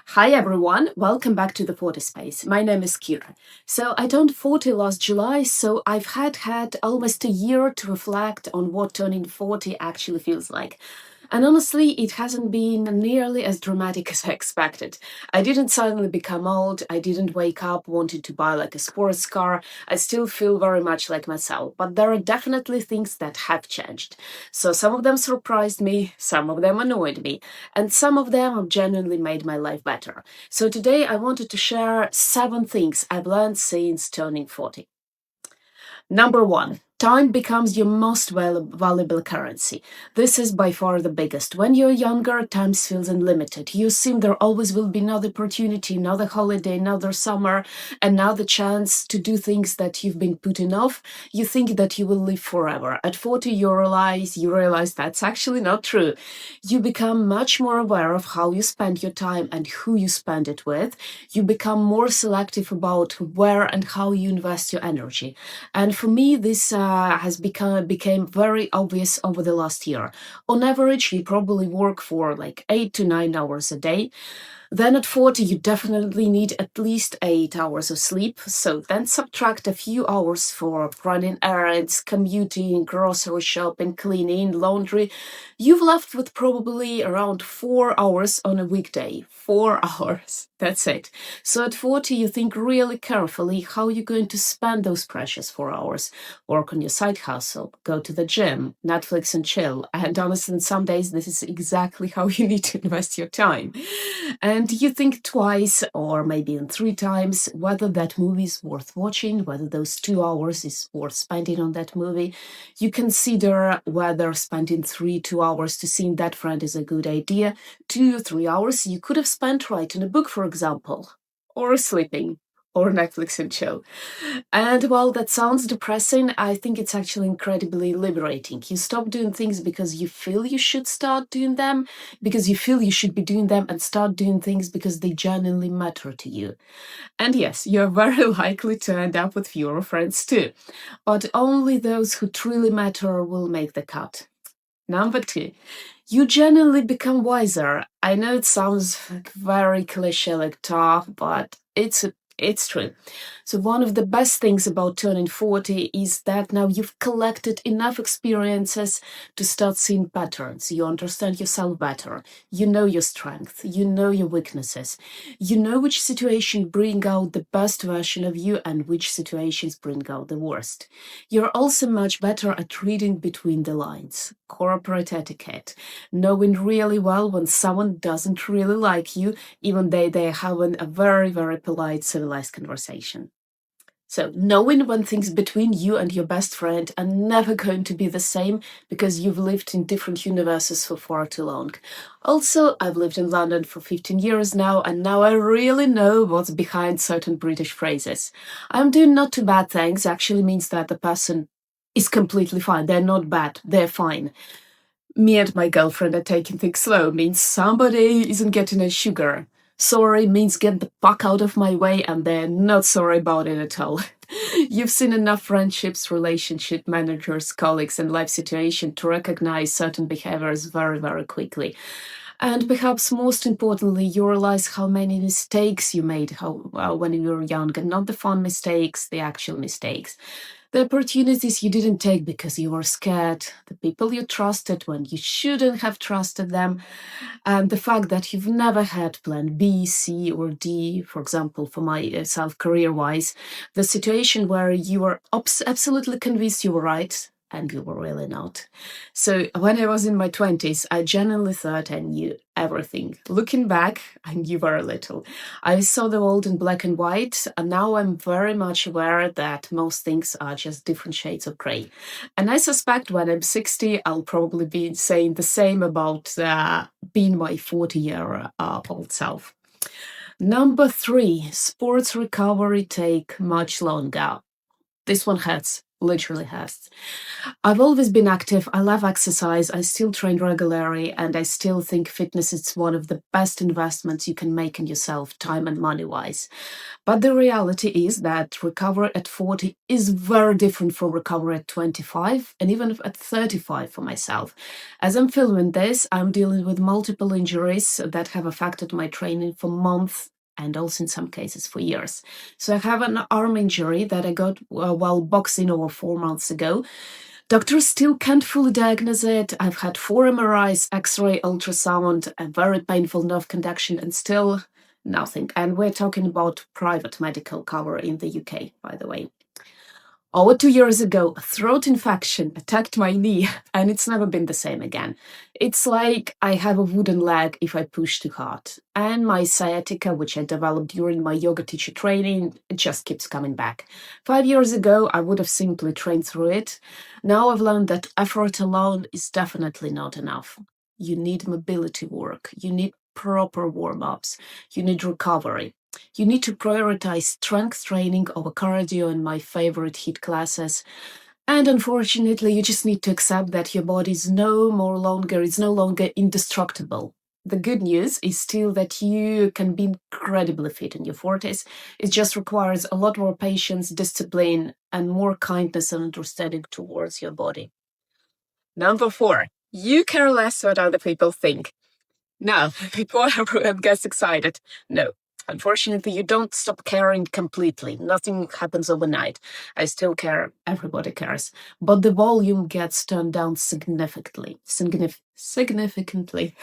Hi everyone, welcome back to the 40 Space. My name is Kira. So I turned 40 last July, so I've had almost a year to reflect on what turning 40 actually feels like. And honestly, it hasn't been nearly as dramatic as I expected. I didn't suddenly become old, I didn't wake up wanting to buy like a sports car. I still feel very much like myself, but there are definitely things that have changed. So some of them surprised me, some of them annoyed me, and some of them have genuinely made my life better. So today I wanted to share 7 things I've learned since turning 40. Number one, time becomes your most valuable currency. This is by far the biggest. When you're younger, time feels unlimited. You assume there always will be another opportunity, another holiday, another summer, another chance to do things that you've been putting off. You think that you will live forever. At 40, you realize that's actually not true. You become much more aware of how you spend your time and who you spend it with. You become more selective about where and how you invest your energy. And for me, this has became very obvious over the last year. On average, you probably work for like 8 to 9 hours a day. Then at 40, you definitely need at least 8 hours of sleep. So then subtract a few hours for running errands, commuting, grocery shopping, cleaning, laundry. You've left with probably around 4 hours on a weekday. 4 hours. That's it. So at 40, you think really carefully how you're going to spend those precious 4 hours. Work on your side hustle, go to the gym, Netflix and chill. And honestly, some days this is exactly how you need to invest your time. And you think twice or maybe even 3 times whether that movie is worth watching, whether those 2 hours is worth spending on that movie. You consider whether spending 2 hours to seeing that friend is a good idea. 2 or 3 hours you could have spent writing a book, for example, or sleeping, or Netflix and chill. And while that sounds depressing, I think it's actually incredibly liberating. You stop doing things because you feel you should start doing them, because you feel you should be doing them, and start doing things because they genuinely matter to you. And yes, you're very likely to end up with fewer friends too, but only those who truly matter will make the cut. Number two, you genuinely become wiser. I know it sounds very cliche, like tough, but it's true. So one of the best things about turning 40 is that now you've collected enough experiences to start seeing patterns. You understand yourself better. You know your strengths. You know your weaknesses. You know which situations bring out the best version of you and which situations bring out the worst. You're also much better at reading between the lines. Corporate etiquette, knowing really well when someone doesn't really like you, even though they're having a very, very polite, civilized conversation. So, knowing when things between you and your best friend are never going to be the same because you've lived in different universes for far too long. Also, I've lived in London for 15 years now, and now I really know what's behind certain British phrases. I'm doing not too bad things actually means that the person is completely fine. They're not bad, they're fine. Me and my girlfriend are taking things slow means somebody isn't getting a sugar. Sorry means get the fuck out of my way, and they're not sorry about it at all. You've seen enough friendships, relationship managers, colleagues, and life situation to recognize certain behaviors very, very quickly. And perhaps most importantly, you realize how many mistakes you made when you were young, and not the fun mistakes, the actual mistakes. The opportunities you didn't take because you were scared, the people you trusted when you shouldn't have trusted them, and the fact that you've never had plan B, C, or D, for example, for myself, career wise, the situation where you were absolutely convinced you were right and you were really not. So when I was in my 20s, I genuinely thought I knew everything. Looking back, I knew very little. I saw the world in black and white, and now I'm very much aware that most things are just different shades of gray. And I suspect when I'm 60, I'll probably be saying the same about being my 40-year old self. Number three, sports recovery take much longer. This one hurts. Literally has. I've always been active. I love exercise. I still train regularly, and I still think fitness is one of the best investments you can make in yourself, time and money wise. But the reality is that recovery at 40 is very different from recovery at 25 and even at 35 for myself. As I'm filming this, I'm dealing with multiple injuries that have affected my training for months and also in some cases for years. So I have an arm injury that I got while boxing over 4 months ago. Doctors still can't fully diagnose it. I've had four MRIs, X ray, ultrasound, a very painful nerve conduction, and still nothing. And we're talking about private medical cover in the UK, by the way. Over 2 years ago, a throat infection attacked my knee, and it's never been the same again. It's like I have a wooden leg if I push too hard. And my sciatica, which I developed during my yoga teacher training, it just keeps coming back. 5 years ago, I would have simply trained through it. Now I've learned that effort alone is definitely not enough. You need mobility work, you need proper warm ups, you need recovery. You need to prioritize strength training over cardio and my favorite HIIT classes. And unfortunately, you just need to accept that your body is no longer indestructible. The good news is still that you can be incredibly fit in your 40s. It just requires a lot more patience, discipline, and more kindness and understanding towards your body. Number four, you care less what other people think. Now, before everyone gets excited, no. Unfortunately, you don't stop caring completely. Nothing happens overnight. I still care. Everybody cares. But the volume gets turned down significantly. Significantly.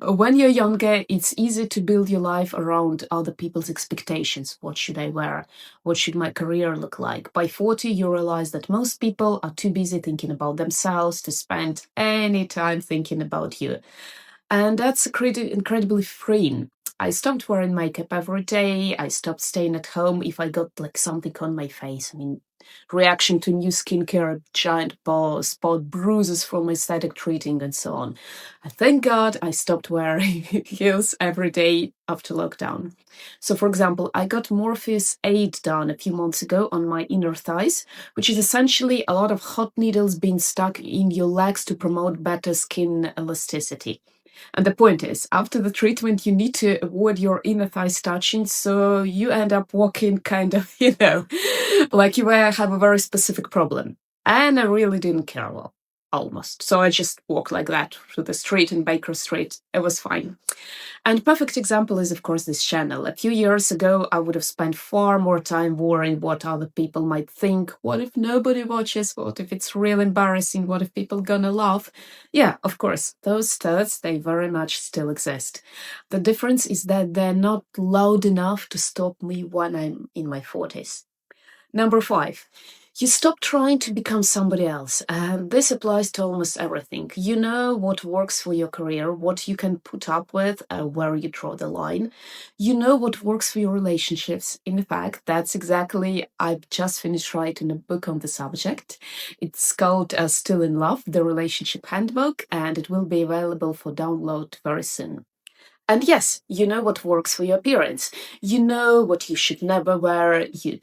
When you're younger, it's easy to build your life around other people's expectations. What should I wear? What should my career look like? By 40, you realize that most people are too busy thinking about themselves to spend any time thinking about you. And that's incredibly freeing. I stopped wearing makeup every day. I stopped staying at home if I got like something on my face. I mean, reaction to new skincare, giant spot bruises from aesthetic treating, and so on. I thank God I stopped wearing heels every day after lockdown. So, for example, I got Morpheus 8 done a few months ago on my inner thighs, which is essentially a lot of hot needles being stuck in your legs to promote better skin elasticity. And the point is, after the treatment, you need to avoid your inner thighs touching, so you end up walking kind of, like you have a very specific problem. And I really didn't care, well, almost. So I just walked like that through the street in Baker Street. It was fine. And perfect example is, of course, this channel. A few years ago, I would have spent far more time worrying what other people might think. What if nobody watches? What if it's real embarrassing? What if people gonna laugh? Yeah, of course, those thoughts, they very much still exist. The difference is that they're not loud enough to stop me when I'm in my 40s. Number five, you stop trying to become somebody else. And this applies to almost everything. You know what works for your career, what you can put up with, where you draw the line. You know what works for your relationships. In fact, that's exactly, I've just finished writing a book on the subject. It's called Still in Love, The Relationship Handbook, and it will be available for download very soon. And yes, you know what works for your appearance. You know what you should never wear. You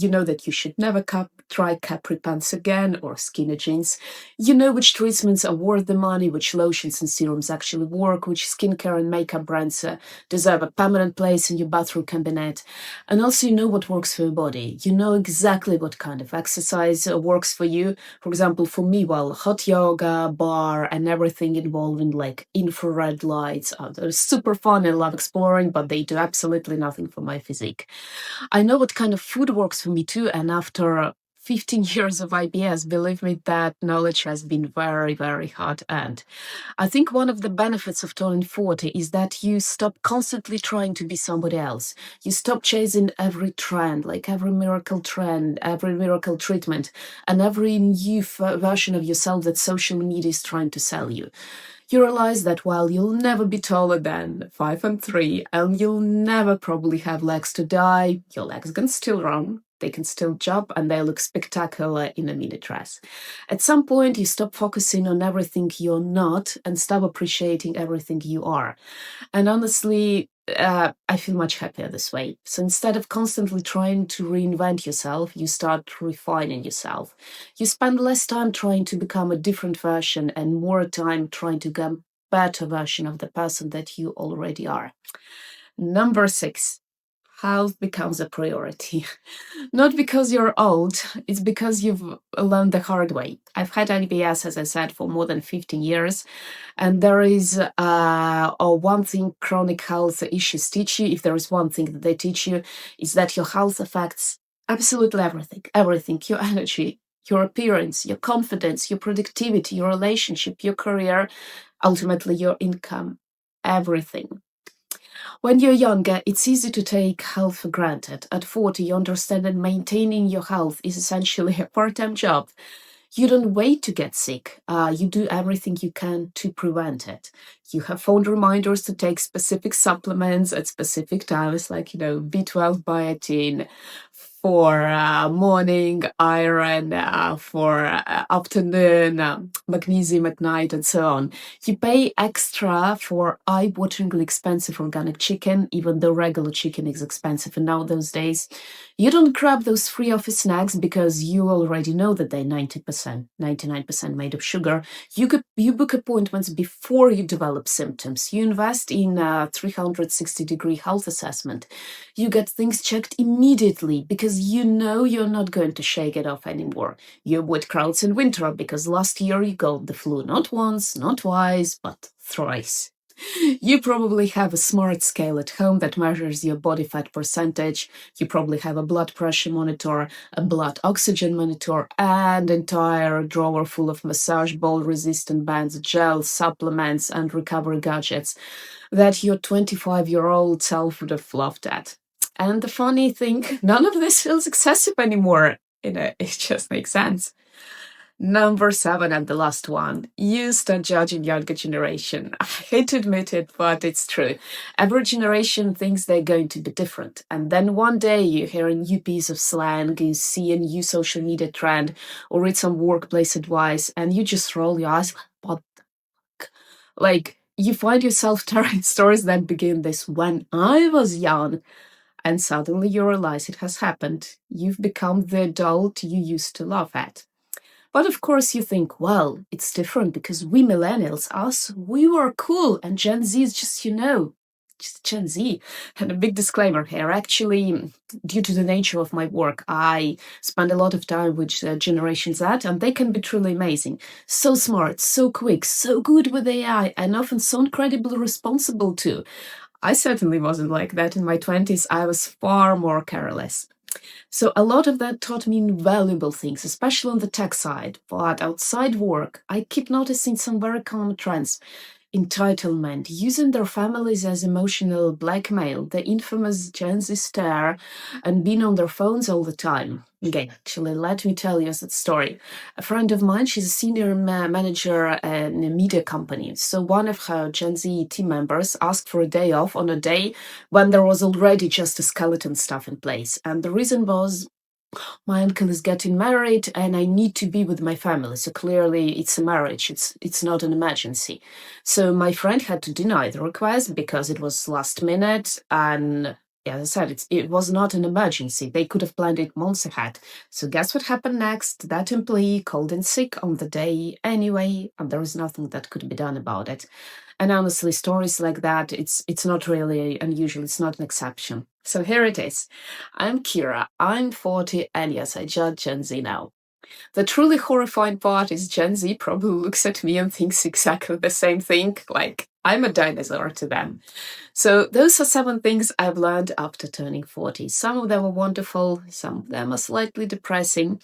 know that you should never try capri pants again or skinny jeans. You know which treatments are worth the money, which lotions and serums actually work, which skincare and makeup brands deserve a permanent place in your bathroom cabinet. And also, you know what works for your body. You know exactly what kind of exercise works for you. For example, for me, well, hot yoga, bar, and everything involving like infrared lights are super fun. I love exploring, but they do absolutely nothing for my physique. I know what kind of food works for me too, and after 15 years of IBS, believe me, that knowledge has been very, very hard earned. I think one of the benefits of turning 40 is that you stop constantly trying to be somebody else. You stop chasing every trend, like every miracle trend, every miracle treatment, and every new version of yourself that social media is trying to sell you. You realize that while you'll never be taller than 5'3", and you'll never probably have legs to die, your legs can still run, they can still jump, and they look spectacular in a mini dress. At some point, you stop focusing on everything you're not and stop appreciating everything you are. And honestly, I feel much happier this way. So instead of constantly trying to reinvent yourself, you start refining yourself. You spend less time trying to become a different version and more time trying to become a better version of the person that you already are. Number 6, health becomes a priority. Not because you're old, it's because you've learned the hard way. I've had IBS, as I said, for more than 15 years. And there is one thing chronic health issues teach you, if there is one thing that they teach you, is that your health affects absolutely everything, everything, your energy, your appearance, your confidence, your productivity, your relationship, your career, ultimately your income, everything. When you're younger, it's easy to take health for granted. At 40, you understand that maintaining your health is essentially a part time job. You don't wait to get sick. You do everything you can to prevent it. You have phone reminders to take specific supplements at specific times, like, B12 biotin for morning, iron for afternoon, magnesium at night, and so on. You pay extra for eye-wateringly expensive organic chicken, even though regular chicken is expensive. And now those days, you don't grab those free office snacks because you already know that they're 90%, 99% made of sugar. You book appointments before you develop symptoms. You invest in a 360-degree health assessment. You get things checked immediately because you know you're not going to shake it off anymore. You avoid crowds in winter because last year you got the flu not once, not twice, but thrice. You probably have a smart scale at home that measures your body fat percentage. You probably have a blood pressure monitor, a blood oxygen monitor, and entire drawer full of massage ball resistant bands, gels, supplements, and recovery gadgets that your 25-year-old self would have laughed at. And the funny thing, none of this feels excessive anymore. It just makes sense. Number 7 and the last one. You start judging younger generation. I hate to admit it, but it's true. Every generation thinks they're going to be different. And then one day you hear a new piece of slang, you see a new social media trend, or read some workplace advice, and you just roll your eyes. What the fuck? Like, you find yourself telling stories that begin this when I was young. And suddenly you realize it has happened. You've become the adult you used to laugh at. But of course, you think, well, it's different because we millennials, us, we were cool, and Gen Z is just Gen Z. And a big disclaimer here actually, due to the nature of my work, I spend a lot of time with Generation Z, and they can be truly amazing. So smart, so quick, so good with AI, and often so incredibly responsible too. I certainly wasn't like that in my 20s. I was far more careless. So a lot of that taught me invaluable things, especially on the tech side. But outside work, I keep noticing some very common trends. Entitlement, using their families as emotional blackmail, the infamous Gen Z stare, and being on their phones all the time. Okay, actually, let me tell you that story. A friend of mine, she's a senior manager in a media company. So one of her Gen Z team members asked for a day off on a day when there was already just a skeleton staff in place. And the reason was, my uncle is getting married and I need to be with my family. So clearly it's a marriage. It's not an emergency. So my friend had to deny the request because it was last minute and yeah, as I said, it was not an emergency. They could have planned it months ahead. So guess what happened next? That employee called in sick on the day anyway, and there was nothing that could be done about it. And honestly, stories like that, it's not really unusual. It's not an exception. So here it is. I'm Kira. I'm 40, and yes, I judge Gen Z now. The truly horrifying part is Gen Z probably looks at me and thinks exactly the same thing, like I'm a dinosaur to them. So those are 7 things I've learned after turning 40. Some of them are wonderful, some of them are slightly depressing,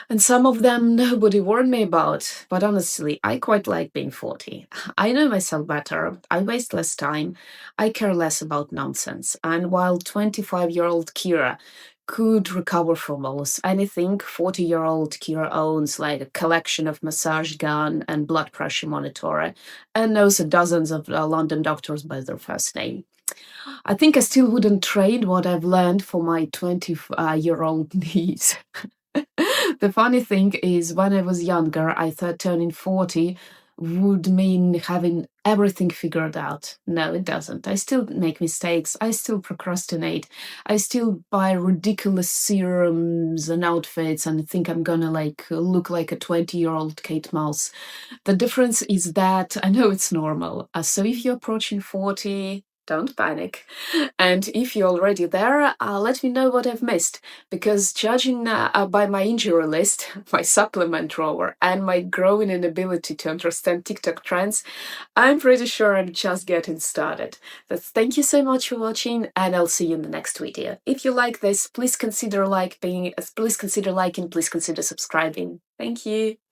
and some of them nobody warned me about. But honestly, I quite like being 40. I know myself better, I waste less time, I care less about nonsense. And while 25-year-old Kira could recover from almost anything, 40-year-old Kira owns like a collection of massage gun and blood pressure monitor and knows dozens of London doctors by their first name. I think I still wouldn't trade what I've learned for my 20-year-old niece. The funny thing is, when I was younger, I thought turning 40 would mean having everything figured out. No, it doesn't. I still make mistakes. I still procrastinate. I still buy ridiculous serums and outfits and think I'm gonna like look like a 20-year-old Kate Moss. The difference is that I know it's normal. So if you're approaching 40, don't panic. And if you're already there, let me know what I've missed. Because judging by my injury list, my supplement drawer, and my growing inability to understand TikTok trends, I'm pretty sure I'm just getting started. But thank you so much for watching, and I'll see you in the next video. If you like this, please consider liking, please consider subscribing. Thank you.